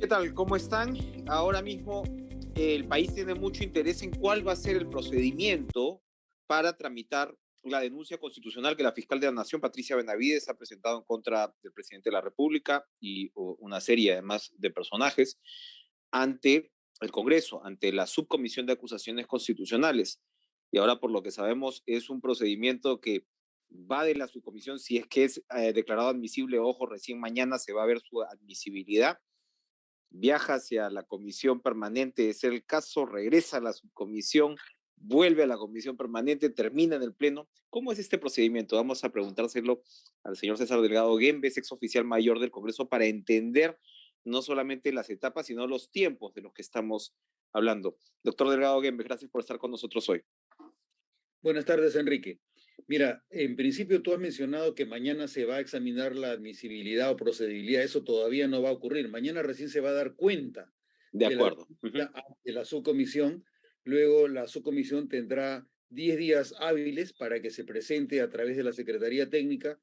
¿Qué tal? ¿Cómo están? Ahora mismo el país tiene mucho interés en cuál va a ser el procedimiento para tramitar la denuncia constitucional que la fiscal de la Nación, Patricia Benavides, ha presentado en contra del presidente de la República y una serie además de personajes ante el Congreso, ante la Subcomisión de Acusaciones Constitucionales. Y ahora, por lo que sabemos, es un procedimiento que va de la subcomisión, si es que es declarado admisible, ojo, recién mañana se va a ver su admisibilidad, viaja hacia la comisión permanente, de ser el caso, regresa a la subcomisión, vuelve a la comisión permanente, termina en el pleno. ¿Cómo es este procedimiento? Vamos a preguntárselo al señor César Delgado Guembes, ex oficial mayor del Congreso, para entender no solamente las etapas, sino los tiempos de los que estamos hablando. Doctor Delgado Guembes, gracias por estar con nosotros hoy. Buenas tardes, Enrique. Mira, en principio tú has mencionado que mañana se va a examinar la admisibilidad o procedibilidad. Eso todavía no va a ocurrir. Mañana recién se va a dar cuenta De de la acuerdo. denuncia ante la subcomisión. Luego la subcomisión tendrá 10 días hábiles para que se presente a través de la Secretaría Técnica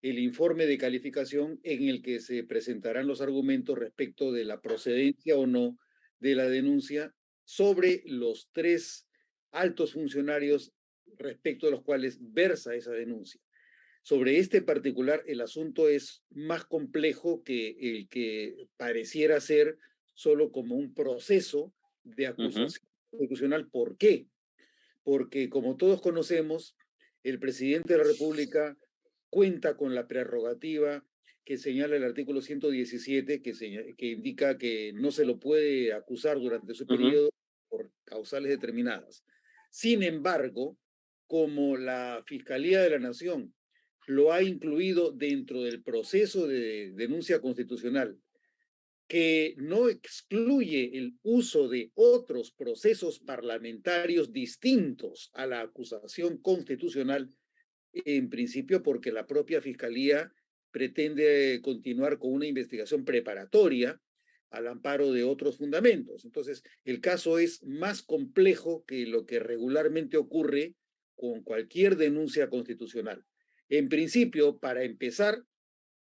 el informe de calificación en el que se presentarán los argumentos respecto de la procedencia o no de la denuncia sobre los tres altos funcionarios respecto de los cuales versa esa denuncia. Sobre este particular, el asunto es más complejo que el que pareciera ser solo como un proceso de acusación constitucional. ¿Por qué? Porque, como todos conocemos, el presidente de la República cuenta con la prerrogativa que señala el artículo 117, que indica que no se lo puede acusar durante su periodo por causales determinadas. Sin embargo, como la Fiscalía de la Nación lo ha incluido dentro del proceso de denuncia constitucional, que no excluye el uso de otros procesos parlamentarios distintos a la acusación constitucional, en principio porque la propia Fiscalía pretende continuar con una investigación preparatoria al amparo de otros fundamentos. Entonces, el caso es más complejo que lo que regularmente ocurre con cualquier denuncia constitucional. En principio, para empezar,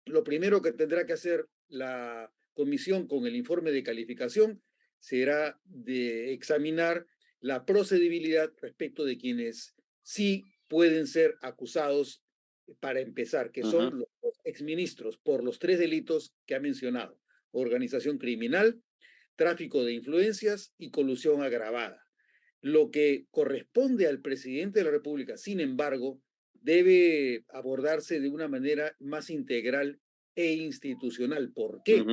lo primero que tendrá que hacer la comisión con el informe de calificación será de examinar la procedibilidad respecto de quienes sí pueden ser acusados para empezar, que son los exministros por los tres delitos que ha mencionado: organización criminal, tráfico de influencias y colusión agravada. Lo que corresponde al presidente de la República, sin embargo, debe abordarse de una manera más integral e institucional. ¿Por qué?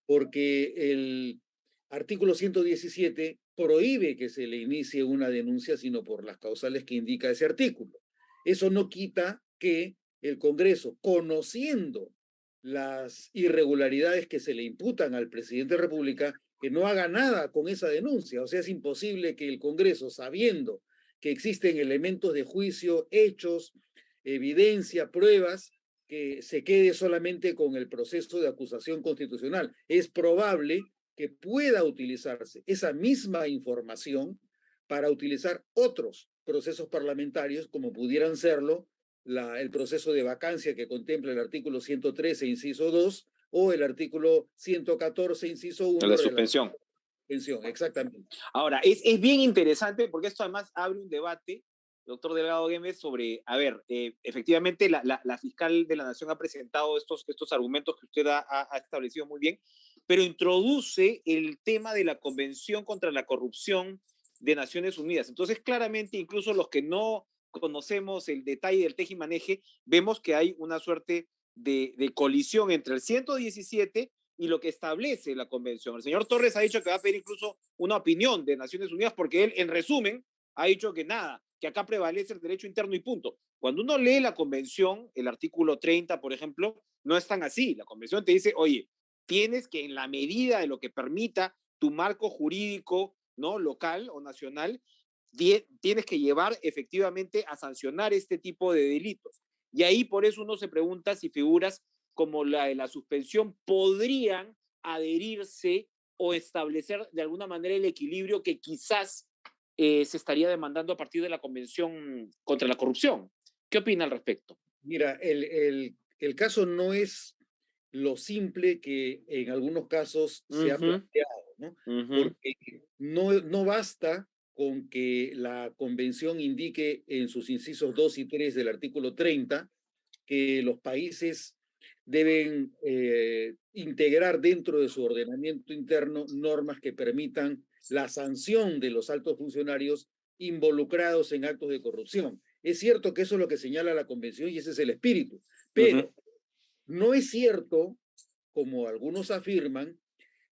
Porque el artículo 117 prohíbe que se le inicie una denuncia sino por las causales que indica ese artículo. Eso no quita que el Congreso, conociendo las irregularidades que se le imputan al presidente de la República, que no haga nada con esa denuncia. O sea, es imposible que el Congreso, sabiendo que existen elementos de juicio, hechos, evidencia, pruebas, que se quede solamente con el proceso de acusación constitucional. Es probable que pueda utilizarse esa misma información para utilizar otros procesos parlamentarios, como pudieran serlo el proceso de vacancia que contempla el artículo 113, inciso 2, o el artículo 114, inciso 1, La suspensión. Pensión, exactamente. Ahora, es bien interesante porque esto además abre un debate, doctor Delgado Guemes, sobre, a ver, efectivamente la fiscal de la Nación ha presentado estos argumentos que usted ha establecido muy bien, pero introduce el tema de la Convención contra la Corrupción de Naciones Unidas. Entonces, claramente, incluso los que no conocemos el detalle del tejimaneje, vemos que hay una suerte de colisión entre el 117 y lo que establece la convención. El señor Torres ha dicho que va a pedir incluso una opinión de Naciones Unidas porque él, en resumen, ha dicho que nada, que acá prevalece el derecho interno y punto. Cuando uno lee la convención, el artículo 30, por ejemplo, no es tan así. La convención te dice, oye, tienes que en la medida de lo que permita tu marco jurídico, ¿no?, local o nacional, tienes que llevar efectivamente a sancionar este tipo de delitos. Y ahí por eso uno se pregunta si figuras como la de la suspensión podrían adherirse o establecer de alguna manera el equilibrio que quizás se estaría demandando a partir de la Convención contra la Corrupción. ¿Qué opina al respecto? Mira, el caso no es lo simple que en algunos casos se ha Ujú, planteado, ¿no? ujú. Porque no basta con que la convención indique en sus incisos 2 y 3 del artículo 30 que los países deben integrar dentro de su ordenamiento interno normas que permitan la sanción de los altos funcionarios involucrados en actos de corrupción. Es cierto que eso es lo que señala la convención y ese es el espíritu, Ujú. pero no es cierto, como algunos afirman,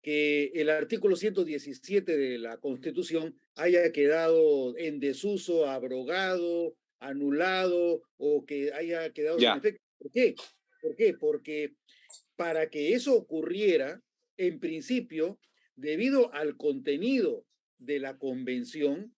que el artículo 117 de la Constitución haya quedado en desuso, abrogado, anulado o que haya quedado sin Ya. efecto. ¿Por qué? ¿Por qué? Porque para que eso ocurriera, en principio, debido al contenido de la convención,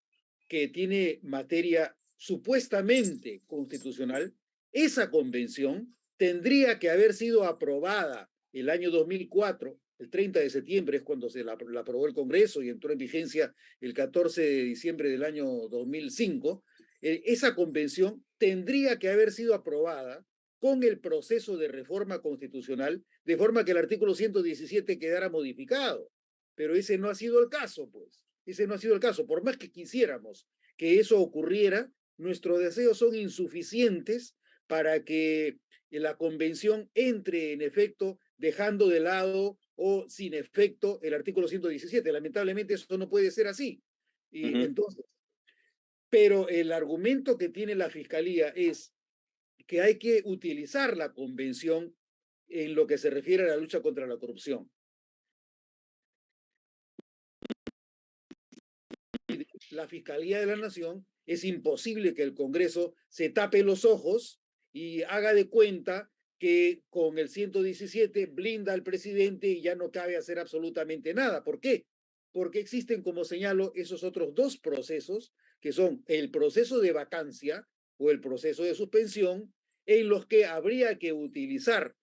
que tiene materia supuestamente constitucional, esa convención tendría que haber sido aprobada el año 2004, el 30 de septiembre es cuando se la aprobó el Congreso y entró en vigencia el 14 de diciembre del año 2005. Esa convención tendría que haber sido aprobada con el proceso de reforma constitucional, de forma que el artículo 117 quedara modificado. Pero ese no ha sido el caso, pues. Ese no ha sido el caso. Por más que quisiéramos que eso ocurriera, nuestros deseos son insuficientes para que la convención entre en efecto, dejando de lado o sin efecto el artículo 117. Lamentablemente eso no puede ser así. Y Ujú. entonces, pero el argumento que tiene la Fiscalía es que hay que utilizar la convención en lo que se refiere a la lucha contra la corrupción. La Fiscalía de la Nación, es imposible que el Congreso se tape los ojos y haga de cuenta que con el 117 blinda al presidente y ya no cabe hacer absolutamente nada. ¿Por qué? Porque existen, como señalo, esos otros dos procesos, que son el proceso de vacancia o el proceso de suspensión, en los que habría que utilizar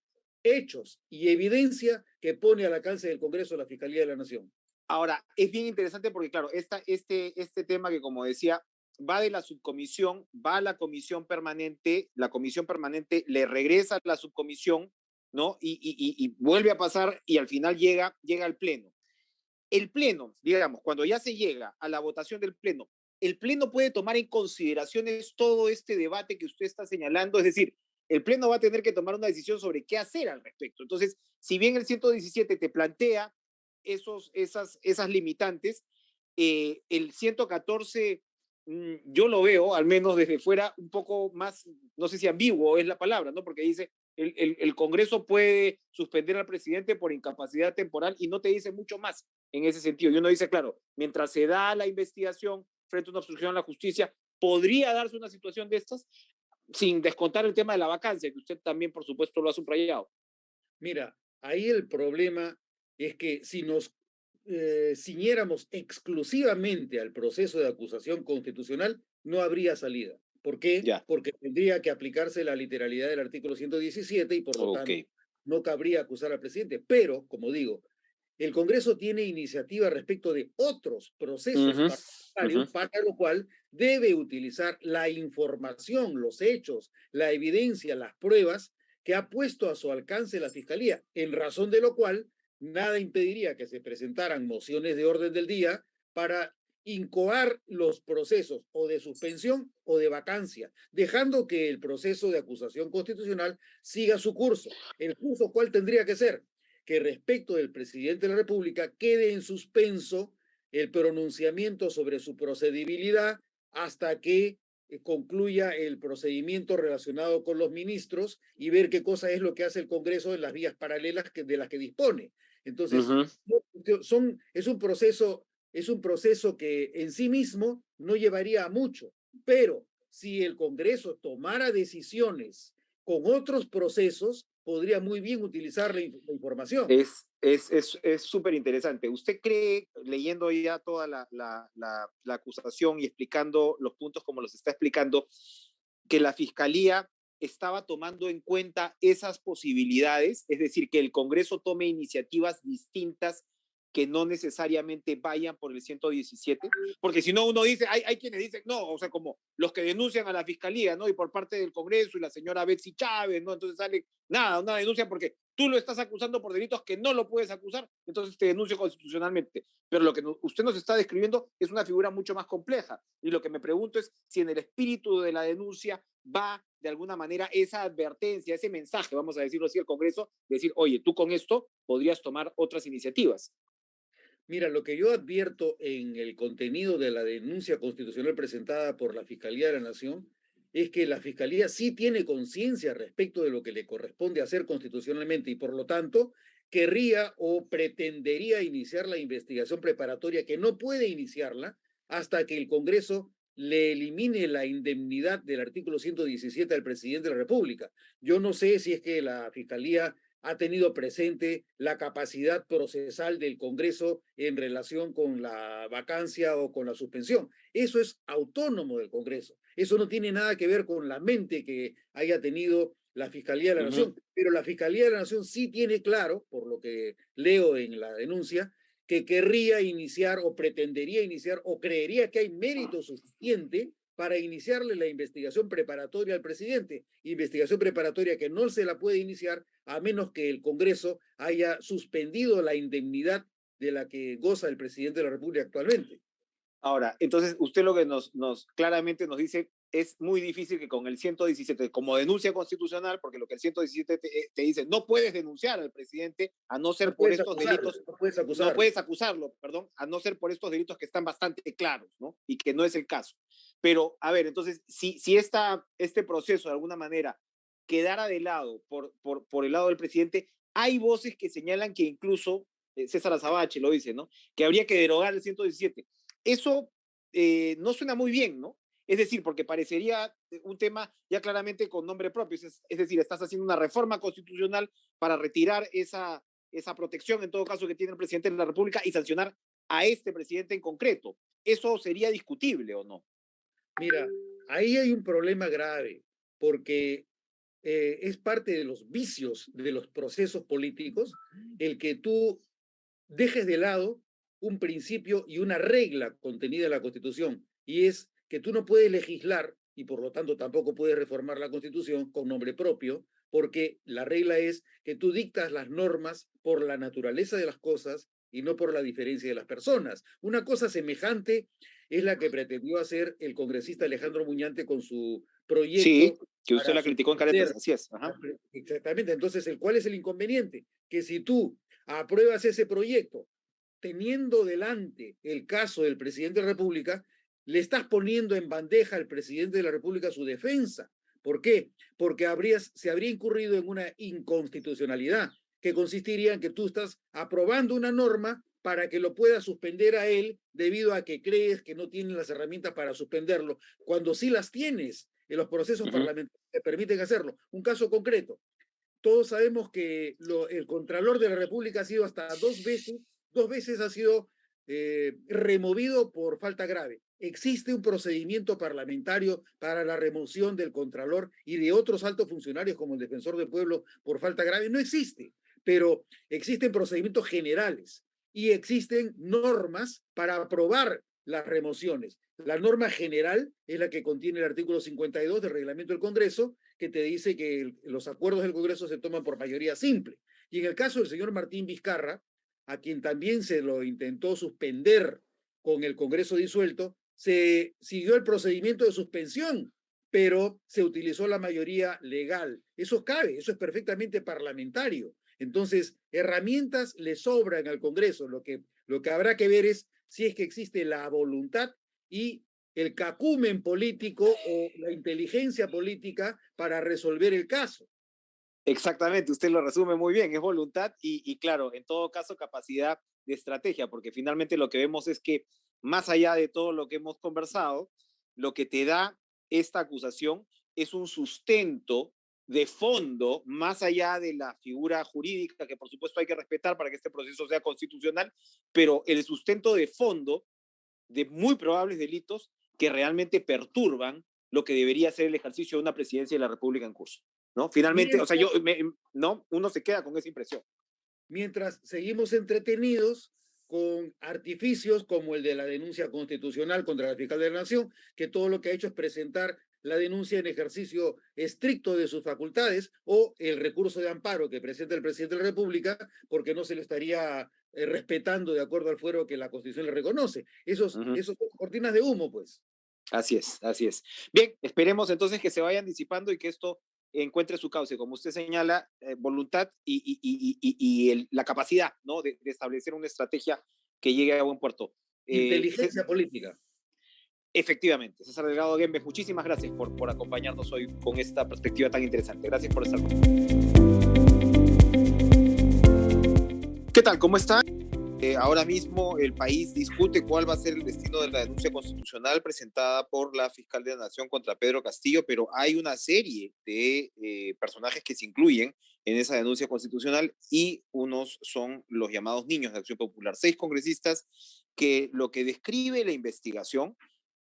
hechos y evidencia que pone al alcance del Congreso la Fiscalía de la Nación. Ahora, es bien interesante porque, claro, este tema que, como decía, va de la subcomisión, va a la comisión permanente le regresa a la subcomisión, ¿no? Y vuelve a pasar y al final llega al Pleno. El Pleno, digamos, cuando ya se llega a la votación del Pleno, el Pleno puede tomar en consideraciones todo este debate que usted está señalando, es decir, el Pleno va a tener que tomar una decisión sobre qué hacer al respecto. Entonces, si bien el 117 te plantea esas limitantes, el 114 yo lo veo, al menos desde fuera, un poco más, no sé si ambiguo es la palabra, ¿no? Porque dice, el Congreso puede suspender al presidente por incapacidad temporal y no te dice mucho más en ese sentido. Y uno dice, claro, mientras se da la investigación frente a una obstrucción a la justicia, podría darse una situación de estas, sin descontar el tema de la vacancia, que usted también, por supuesto, lo ha subrayado. Mira, ahí el problema es que si nos ciñéramos exclusivamente al proceso de acusación constitucional, no habría salida. ¿Por qué? Ya, Porque tendría que aplicarse la literalidad del artículo 117 y por lo ok. tanto no cabría acusar al presidente. Pero, como digo, el Congreso tiene iniciativa respecto de otros Uh procesos -huh, uh parlamentarios, -huh. para lo cual debe utilizar la información, los hechos, la evidencia, las pruebas que ha puesto a su alcance la Fiscalía, en razón de lo cual nada impediría que se presentaran mociones de orden del día para incoar los procesos o de suspensión o de vacancia, dejando que el proceso de acusación constitucional siga su curso. ¿El curso cuál tendría que ser? Que respecto del presidente de la República quede en suspenso el pronunciamiento sobre su procedibilidad hasta que concluya el procedimiento relacionado con los ministros y ver qué cosa es lo que hace el Congreso en las vías paralelas de las que dispone. Uh Entonces, -huh. es un proceso que en sí mismo no llevaría a mucho, pero si el Congreso tomara decisiones con otros procesos, podría muy bien utilizar la información. Es súper interesante. ¿Usted cree, leyendo ya toda la acusación y explicando los puntos como los está explicando, que la Fiscalía estaba tomando en cuenta esas posibilidades? Es decir, que el Congreso tome iniciativas distintas que no necesariamente vayan por el 117, porque si no uno dice, hay quienes dicen, no, o sea, como los que denuncian a la fiscalía, ¿no? Y por parte del Congreso y la señora Betsy Chávez, ¿no? Entonces sale, nada, una denuncia porque tú lo estás acusando por delitos que no lo puedes acusar, entonces te denuncio constitucionalmente. Pero lo que usted nos está describiendo es una figura mucho más compleja. Y lo que me pregunto es si en el espíritu de la denuncia va de alguna manera esa advertencia, ese mensaje, vamos a decirlo así, al Congreso, decir, oye, tú con esto podrías tomar otras iniciativas. Mira, lo que yo advierto en el contenido de la denuncia constitucional presentada por la Fiscalía de la Nación es que la Fiscalía sí tiene conciencia respecto de lo que le corresponde hacer constitucionalmente y por lo tanto querría o pretendería iniciar la investigación preparatoria, que no puede iniciarla hasta que el Congreso le elimine la indemnidad del artículo 117 al presidente de la República. Yo no sé si es que la Fiscalía ha tenido presente la capacidad procesal del Congreso en relación con la vacancia o con la suspensión. Eso es autónomo del Congreso. Eso no tiene nada que ver con la mente que haya tenido la Fiscalía de la Nación. Pero la Fiscalía de la Nación sí tiene claro, por lo que leo en la denuncia, que querría iniciar o pretendería iniciar o creería que hay mérito suficiente para iniciarle la investigación preparatoria al presidente, investigación preparatoria que no se la puede iniciar a menos que el Congreso haya suspendido la indemnidad de la que goza el presidente de la República actualmente. Ahora, entonces usted lo que claramente nos dice es muy difícil que con el 117 como denuncia constitucional, porque lo que el 117 te dice, no puedes denunciar al presidente a no ser No por puedes estos acusarlo, delitos, no puedes acusarlo, perdón, a no ser por estos delitos que están bastante claros, ¿no? Y que no es el caso. Pero, a ver, entonces, si este proceso de alguna manera quedara de lado por el lado del presidente, hay voces que señalan que incluso, César Azabache lo dice, ¿no? Que habría que derogar el 117. Eso no suena muy bien, ¿no? Es decir, porque parecería un tema ya claramente con nombre propio. Es decir, estás haciendo una reforma constitucional para retirar esa protección, en todo caso, que tiene el presidente de la República y sancionar a este presidente en concreto. ¿Eso sería discutible o no? Mira, ahí hay un problema grave, porque es parte de los vicios de los procesos políticos el que tú dejes de lado un principio y una regla contenida en la Constitución, y es que tú no puedes legislar y por lo tanto tampoco puedes reformar la Constitución con nombre propio, porque la regla es que tú dictas las normas por la naturaleza de las cosas y no por la diferencia de las personas. Una cosa semejante es la que pretendió hacer el congresista Alejandro Muñante con su Sí, proyecto que usted para la criticó en Caretas, suspender. así es. Ajá. Exactamente. Entonces, ¿cuál es el inconveniente? Que si tú apruebas ese proyecto teniendo delante el caso del presidente de la República, le estás poniendo en bandeja al presidente de la República su defensa. ¿Por qué? Porque se habría incurrido en una inconstitucionalidad que consistiría en que tú estás aprobando una norma para que lo puedas suspender a él debido a que crees que no tienes las herramientas para suspenderlo, cuando sí las tienes en los procesos parlamentarios que permiten hacerlo. Un caso concreto. Todos sabemos que el Contralor de la República ha sido hasta dos veces ha sido removido por falta grave. ¿Existe un procedimiento parlamentario para la remoción del Contralor y de otros altos funcionarios como el Defensor del Pueblo por falta grave? No existe, pero existen procedimientos generales y existen normas para aprobar las remociones. La norma general es la que contiene el artículo 52 del reglamento del Congreso, que te dice que los acuerdos del Congreso se toman por mayoría simple. Y en el caso del señor Martín Vizcarra, a quien también se lo intentó suspender con el Congreso disuelto, se siguió el procedimiento de suspensión, pero se utilizó la mayoría legal. Eso cabe, eso es perfectamente parlamentario. Entonces, herramientas le sobran al Congreso. Lo que habrá que ver es si es que existe la voluntad y el cacumen político o la inteligencia política para resolver el caso. Exactamente, usted lo resume muy bien, es voluntad y claro, en todo caso capacidad de estrategia, porque finalmente lo que vemos es que más allá de todo lo que hemos conversado, lo que te da esta acusación es un sustento de fondo, más allá de la figura jurídica, que por supuesto hay que respetar para que este proceso sea constitucional, pero el sustento de fondo de muy probables delitos que realmente perturban lo que debería ser el ejercicio de una presidencia de la República en curso. ¿No? Finalmente, o sea, ¿no? Uno se queda con esa impresión. Mientras seguimos entretenidos con artificios como el de la denuncia constitucional contra la fiscal de la Nación, que todo lo que ha hecho es presentar la denuncia en ejercicio estricto de sus facultades, o el recurso de amparo que presenta el presidente de la República porque no se le estaría respetando de acuerdo al fuero que la Constitución le reconoce. Esos son cortinas de humo, pues. Así es, así es. Bien, esperemos entonces que se vayan disipando y que esto encuentre su cauce, como usted señala, voluntad y la capacidad, ¿no?, de establecer una estrategia que llegue a buen puerto. Inteligencia política. Efectivamente. César Delgado Guembes, muchísimas gracias por acompañarnos hoy con esta perspectiva tan interesante. Gracias por estar con nosotros. ¿Qué tal? ¿Cómo está? Ahora mismo el país discute cuál va a ser el destino de la denuncia constitucional presentada por la fiscal de la Nación contra Pedro Castillo, pero hay una serie de personajes que se incluyen en esa denuncia constitucional y unos son los llamados niños de Acción Popular. 6 congresistas que lo que describe la investigación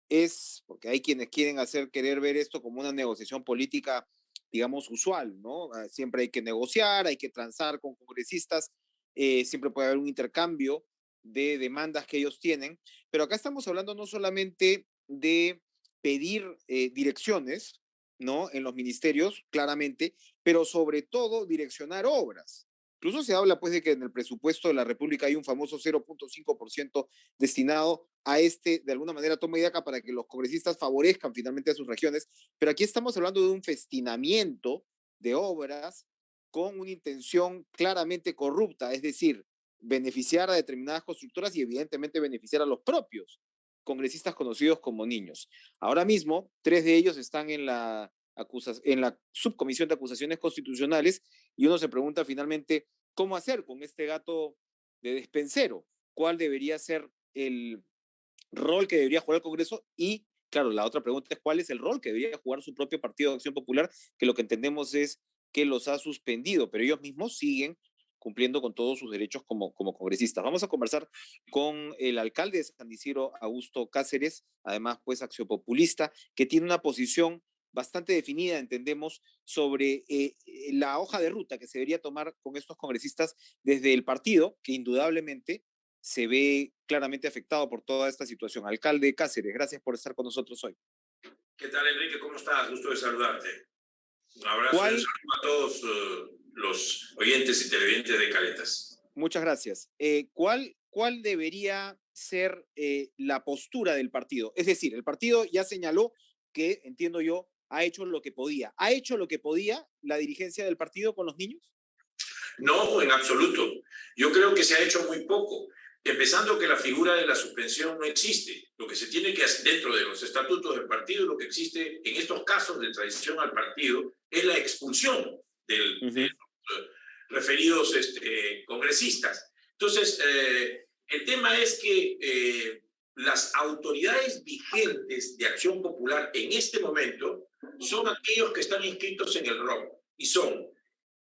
es, porque hay quienes quieren querer ver esto como una negociación política, digamos, usual, ¿no? Siempre hay que negociar, hay que transar con congresistas, siempre puede haber un intercambio de demandas que ellos tienen, pero acá estamos hablando no solamente de pedir direcciones, ¿no?, en los ministerios, claramente, pero sobre todo direccionar obras. Incluso se habla pues de que en el presupuesto de la República hay un famoso 0.5% destinado a de alguna manera, toma y daca para que los congresistas favorezcan finalmente a sus regiones, pero aquí estamos hablando de un festinamiento de obras con una intención claramente corrupta, es decir, beneficiar a determinadas constructoras y evidentemente beneficiar a los propios congresistas conocidos como niños. Ahora mismo, 3 de ellos están en la subcomisión de acusaciones constitucionales y uno se pregunta finalmente cómo hacer con este gato de despensero, cuál debería ser el rol que debería jugar el Congreso y, claro, la otra pregunta es cuál es el rol que debería jugar su propio Partido de Acción Popular, que lo que entendemos es que los ha suspendido, pero ellos mismos siguen cumpliendo con todos sus derechos como congresistas. Vamos a conversar con el alcalde de San Isidro, Augusto Cáceres, además pues axiopopulista, que tiene una posición bastante definida, entendemos, sobre la hoja de ruta que se debería tomar con estos congresistas desde el partido, que indudablemente se ve claramente afectado por toda esta situación. Alcalde Cáceres, gracias por estar con nosotros hoy. ¿Qué tal, Enrique? ¿Cómo estás? Gusto de saludarte. Un abrazo y un saludo a todos los oyentes y televidentes de Caletas. Muchas gracias. ¿Cuál debería ser la postura del partido? Es decir, el partido ya señaló que, entiendo yo, ha hecho lo que podía. ¿Ha hecho lo que podía la dirigencia del partido con los niños? No, en absoluto. Yo creo que se ha hecho muy poco. Empezando que la figura de la suspensión no existe. Lo que se tiene que hacer dentro de los estatutos del partido, lo que existe en estos casos de traición al partido, es la expulsión de los referidos congresistas. Entonces, el tema es que las autoridades vigentes de Acción Popular en este momento son aquellos que están inscritos en el ROM y son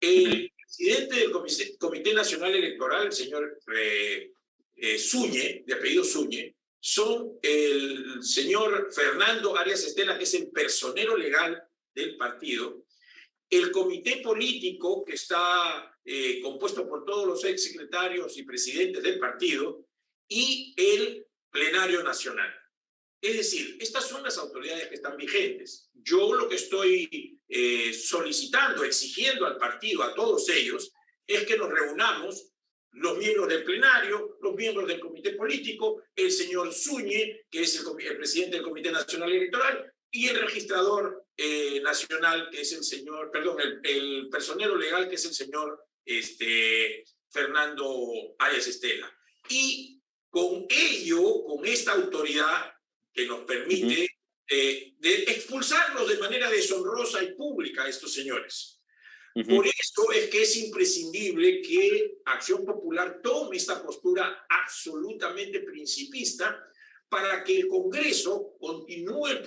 el presidente del Comité Nacional Electoral, el señor Zúñez, de apellido Zúñez, son el señor Fernando Arias Estela, que es el personero legal del partido, el comité político, que está compuesto por todos los exsecretarios y presidentes del partido, y el plenario nacional. Es decir, estas son las autoridades que están vigentes. Yo lo que estoy solicitando, exigiendo al partido, a todos ellos, es que nos reunamos los miembros del plenario, los miembros del comité político, el señor Zúñez, que es el presidente del Comité Nacional Electoral, y el registrador nacional, que es el señor, perdón, el personero legal, que es el señor Fernando Arias Estela. Y con ello, con esta autoridad que nos permite de expulsarlos de manera deshonrosa y pública a estos señores. Por eso es que es imprescindible que Acción Popular tome esta postura absolutamente principista para que el Congreso continúe el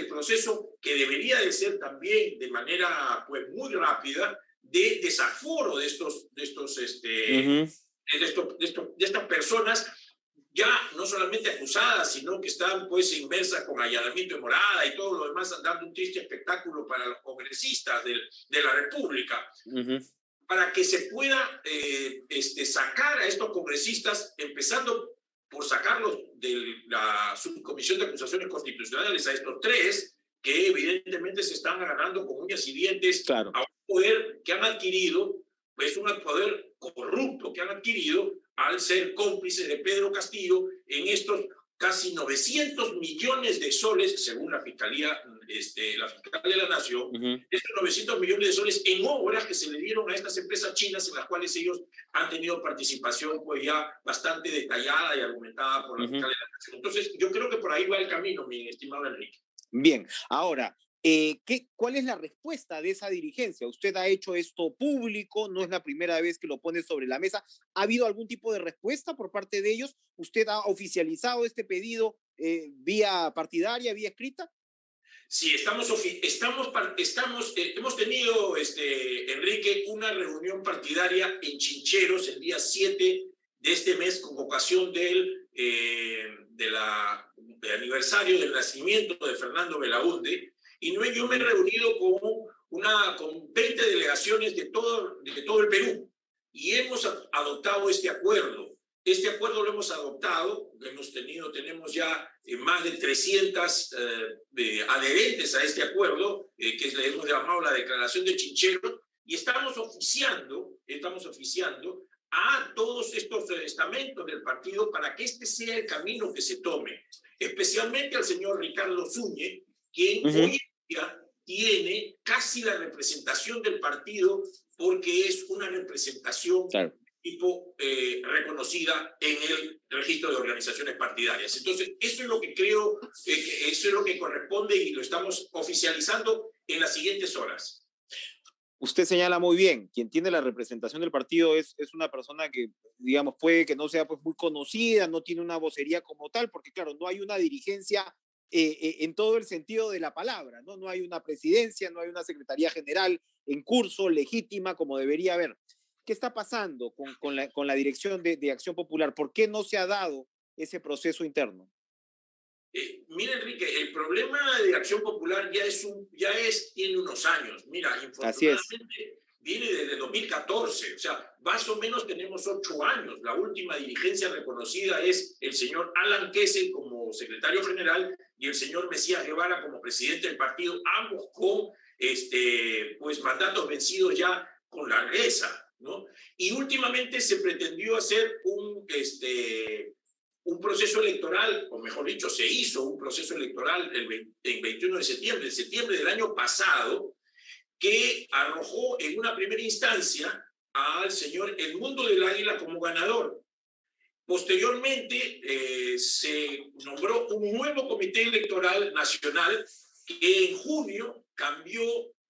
proceso que debería de ser también de manera pues, muy rápida de desaforo de estas personas ya no solamente acusadas, sino que están pues inmersas con allanamiento de morada y todo lo demás, dando un triste espectáculo para los congresistas de la República. para que se pueda sacar a estos congresistas, empezando por sacarlos de la Subcomisión de Acusaciones Constitucionales, a estos 3, que evidentemente se están agarrando con uñas y dientes Claro. a un poder que han adquirido, pues un poder corrupto que han adquirido al ser cómplices de Pedro Castillo en estos casi 900 millones de soles, según la Fiscalía, la Fiscalía de la Nación, estos 900 millones de soles en obras que se le dieron a estas empresas chinas en las cuales ellos han tenido participación pues ya bastante detallada y argumentada por la Fiscalía de la Nación. Entonces, yo creo que por ahí va el camino, mi estimado Enrique. Bien, ahora, ¿cuál es la respuesta de esa dirigencia? Usted ha hecho esto público, no es la primera vez que lo pone sobre la mesa. ¿Ha habido algún tipo de respuesta por parte de ellos? ¿Usted ha oficializado este pedido vía partidaria, vía escrita? Sí, hemos tenido, Enrique, una reunión partidaria en Chincheros el día 7 de este mes con ocasión del aniversario del nacimiento de Fernando Belaúnde, y yo me he reunido con 20 delegaciones de todo el Perú, y hemos adoptado este acuerdo. Este acuerdo lo hemos adoptado, tenemos ya más de 300 adherentes a este acuerdo, que le hemos llamado la Declaración de Chincheros, y estamos oficiando a todos estos estamentos del partido para que este sea el camino que se tome, especialmente al señor Ricardo Zúñez, quien hoy en día tiene casi la representación del partido, porque es una representación tipo reconocida en el registro de organizaciones partidarias. Entonces, eso es lo que creo, eso es lo que corresponde, y lo estamos oficializando en las siguientes horas. Usted señala muy bien, quien tiene la representación del partido es una persona que, digamos, puede que no sea pues, muy conocida, no tiene una vocería como tal, porque claro, no hay una dirigencia en todo el sentido de la palabra, ¿no? No hay una presidencia, no hay una secretaría general en curso, legítima, como debería haber. ¿Qué está pasando con la dirección de Acción Popular? ¿Por qué no se ha dado ese proceso interno? Mira, Enrique, el problema de Acción Popular tiene unos años. Mira, infortunadamente viene desde 2014, o sea, más o menos tenemos 8 años. La última dirigencia reconocida es el señor Alan Kessel como secretario general y el señor Mesías Guevara como presidente del partido, ambos con pues mandatos vencidos ya con largueza, ¿no? Y últimamente se pretendió hacer un proceso electoral, o mejor dicho, se hizo un proceso electoral el 21 de septiembre del año pasado, que arrojó en una primera instancia al señor Edmundo del Águila como ganador. Posteriormente se nombró un nuevo comité electoral nacional que en junio cambió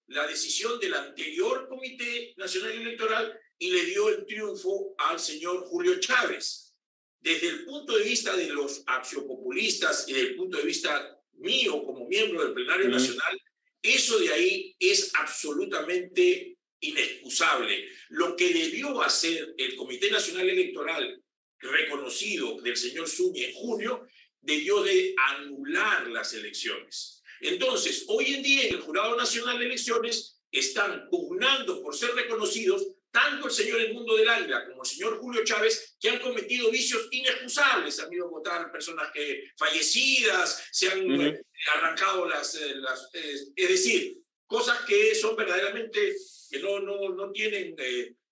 la decisión del anterior comité nacional electoral y le dio el triunfo al señor Julio Chávez. Desde el punto de vista de los axiopopulistas y desde el punto de vista mío como miembro del plenario nacional, eso de ahí es absolutamente inexcusable. Lo que debió hacer el Comité Nacional Electoral reconocido del señor Zúñez en junio, debió de anular las elecciones. Entonces, hoy en día en el Jurado Nacional de Elecciones están pugnando por ser reconocidos tanto el señor Edmundo del Águila como el señor Julio Chávez, que han cometido vicios inexcusables. Han ido a votar personas fallecidas, se han arrancado es decir, cosas que son verdaderamente, que no tienen,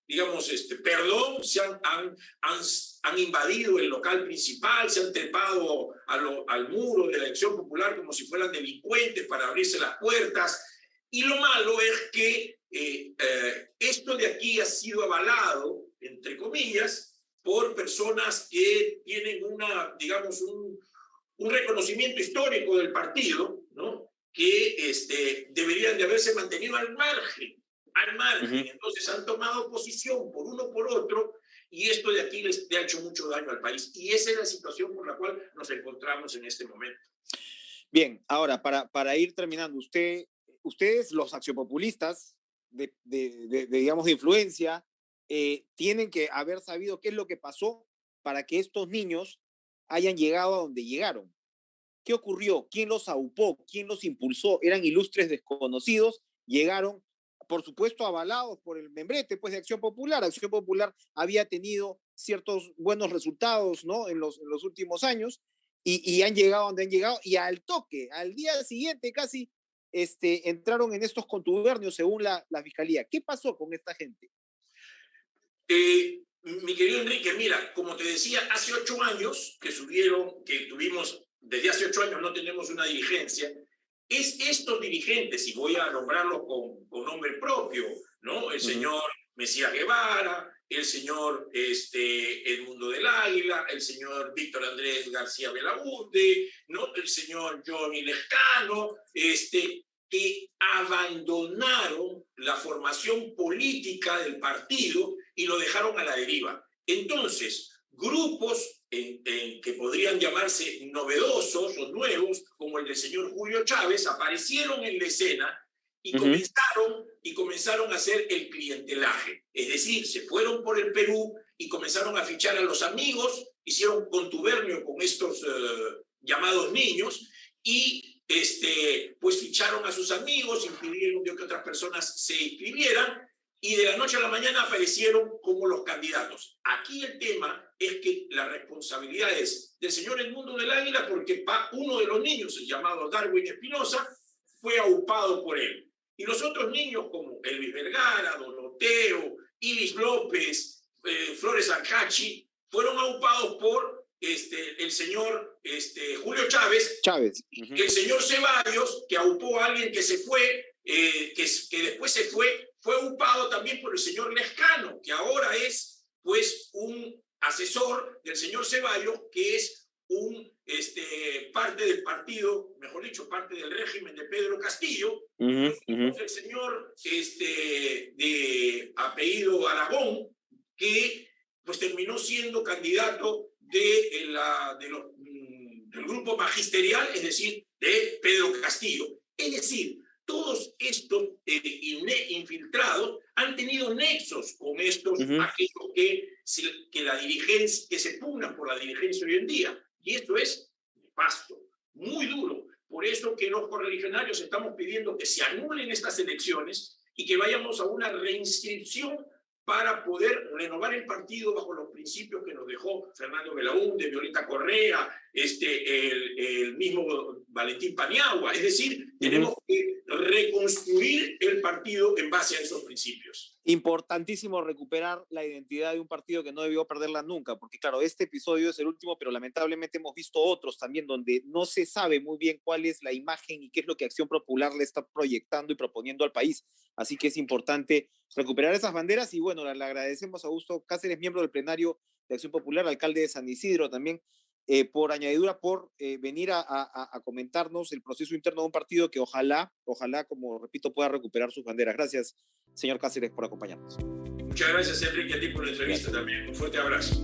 digamos, perdón. Han invadido el local principal, se han trepado al muro de la Acción Popular como si fueran delincuentes para abrirse las puertas. Y lo malo es que esto de aquí ha sido avalado, entre comillas, por personas que tienen digamos, un reconocimiento histórico del partido, ¿no? Que deberían de haberse mantenido al margen. Entonces han tomado posición por uno por otro, y esto de aquí le ha hecho mucho daño al país. Y esa es la situación por la cual nos encontramos en este momento. Bien, ahora, para ir terminando, ustedes, los axiopopulistas, digamos, de influencia, tienen que haber sabido qué es lo que pasó para que estos niños hayan llegado a donde llegaron. ¿Qué ocurrió? ¿Quién los aupó? ¿Quién los impulsó? Eran ilustres desconocidos, llegaron por supuesto avalados por el membrete pues, de Acción Popular. Acción Popular había tenido ciertos buenos resultados, ¿no? en los últimos años y han llegado donde han llegado y al toque, al día siguiente casi, entraron en estos contubernios según la Fiscalía. ¿Qué pasó con esta gente? Mi querido Enrique, mira, como te decía, hace 8 años que tuvimos, desde hace 8 años no tenemos una dirigencia, es estos dirigentes, y voy a nombrarlos con nombre propio, ¿no? El señor Mesías Guevara, el señor Edmundo del Águila, el señor Víctor Andrés García Belaúnde, ¿no? El señor Johnny Lescano, que abandonaron la formación política del partido y lo dejaron a la deriva. Entonces, grupos que podrían llamarse novedosos o nuevos, como el del señor Julio Chávez, aparecieron en la escena y comenzaron a hacer el clientelaje. Es decir, se fueron por el Perú y comenzaron a fichar a los amigos, hicieron contubernio con estos llamados niños y pues ficharon a sus amigos, impidieron que otras personas se inscribieran y de la noche a la mañana aparecieron como los candidatos. Aquí el tema es que la responsabilidad es del señor Edmundo del Águila porque uno de los niños, el llamado Darwin Espinosa, fue aupado por él. Y los otros niños como Elvis Vergara, Donoteo, Iris López, Flores Arcachi, fueron aupados por el señor Julio Chávez, el señor Ceballos, que aupó a alguien que se fue, que después se fue aupado también por el señor Lescano, que ahora es pues un asesor del señor Ceballos, que es parte del partido, mejor dicho, parte del régimen de Pedro Castillo. El señor de apellido Aragón, que pues terminó siendo candidato del grupo magisterial, es decir, de Pedro Castillo. Es decir, todos estos infiltrados han tenido nexos con estos, aquellos que se pugnan por la dirigencia hoy en día. Y esto es nefasto, muy duro. Por eso que los correligionarios estamos pidiendo que se anulen estas elecciones y que vayamos a una reinscripción para poder renovar el partido bajo los principios que nos dejó Fernando Belaúnde, Violeta Correa, el mismo Valentín Paniagua. Es decir, tenemos que reconstruir el partido en base a esos principios. Importantísimo recuperar la identidad de un partido que no debió perderla nunca, porque claro, este episodio es el último, pero lamentablemente hemos visto otros también donde no se sabe muy bien cuál es la imagen y qué es lo que Acción Popular le está proyectando y proponiendo al país. Así que es importante recuperar esas banderas y bueno, le agradecemos a Augusto Cáceres, miembro del plenario de Acción Popular, alcalde de San Isidro también, por añadidura, por venir a comentarnos el proceso interno de un partido que ojalá, como repito, pueda recuperar sus banderas. Gracias, señor Cáceres, por acompañarnos. Muchas gracias, Enrique, a ti por la entrevista también. Un fuerte abrazo.